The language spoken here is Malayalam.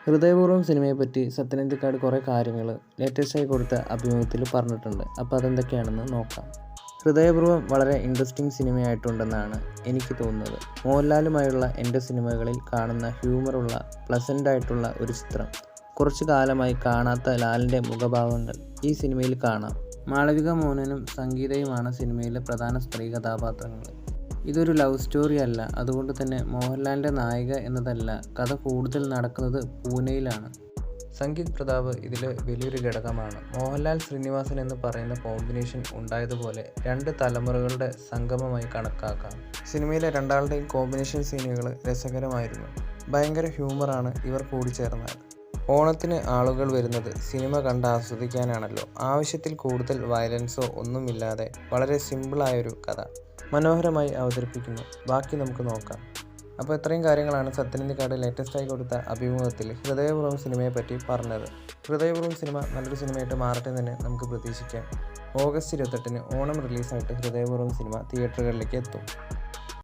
ഹൃദയപൂർവ്വം സിനിമയെപ്പറ്റി സത്യനന്ദിക്കാട് കുറേ കാര്യങ്ങൾ ലേറ്റസ്റ്റായി കൊടുത്ത അഭിമുഖത്തിൽ പറഞ്ഞിട്ടുണ്ട്. അപ്പോൾ അതെന്തൊക്കെയാണെന്ന് നോക്കാം. ഹൃദയപൂർവ്വം വളരെ ഇൻട്രസ്റ്റിംഗ് സിനിമയായിട്ടുണ്ടെന്നാണ് എനിക്ക് തോന്നുന്നത്. മോഹൻലാലുമായുള്ള എൻ്റെ സിനിമകളിൽ കാണുന്ന ഹ്യൂമറുള്ള പ്ലസൻ്റായിട്ടുള്ള ഒരു ചിത്രം. കുറച്ചു കാലമായി കാണാത്ത ലാലിൻ്റെ മുഖഭാവങ്ങൾ ഈ സിനിമയിൽ കാണാം. മാളവിക മോഹനനും സംഗീതയുമാണ് സിനിമയിലെ പ്രധാന സ്ത്രീ കഥാപാത്രങ്ങൾ. ഇതൊരു ലവ് സ്റ്റോറി അല്ല. അതുകൊണ്ട് തന്നെ മോഹൻലാലിൻ്റെ നായിക എന്നതല്ല, കഥ കൂടുതൽ നടക്കുന്നത് പൂനെയിലാണ്. സംഗീത് പ്രതാപ് ഇതിൽ വലിയൊരു ഘടകമാണ്. മോഹൻലാൽ ശ്രീനിവാസൻ എന്ന് പറയുന്ന കോമ്പിനേഷൻ ഉണ്ടായതുപോലെ രണ്ട് തലമുറകളുടെ സംഗമമായി കണക്കാക്കാം. സിനിമയിലെ രണ്ടാളുടെയും കോമ്പിനേഷൻ സീനുകൾ രസകരമായിരുന്നു. ഭയങ്കര ഹ്യൂമറാണ് ഇവർ കൂടിച്ചേർന്നാൽ. ഓണത്തിന് ആളുകൾ വരുന്നത് സിനിമ കണ്ട് ആസ്വദിക്കാനാണല്ലോ. ആവശ്യത്തിൽ കൂടുതൽ വയലൻസോ ഒന്നുമില്ലാതെ വളരെ സിമ്പിളായൊരു കഥ മനോഹരമായി അവതരിപ്പിക്കുന്നു. ബാക്കി നമുക്ക് നോക്കാം. അപ്പോൾ ഇത്രയും കാര്യങ്ങളാണ് സത്യനന്ദിക്കാട് ലേറ്റസ്റ്റായി കൊടുത്ത അഭിമുഖത്തിൽ ഹൃദയപൂർവ്വം സിനിമയെപ്പറ്റി പറഞ്ഞത്. ഹൃദയപൂർവ്വം സിനിമ നല്ലൊരു സിനിമയായിട്ട് മാറട്ടെ തന്നെ നമുക്ക് പ്രതീക്ഷിക്കാം. ഓഗസ്റ്റ് 28 ഓണം റിലീസായിട്ട് ഹൃദയപൂർവ്വം സിനിമ തിയേറ്ററുകളിലേക്ക് എത്തും.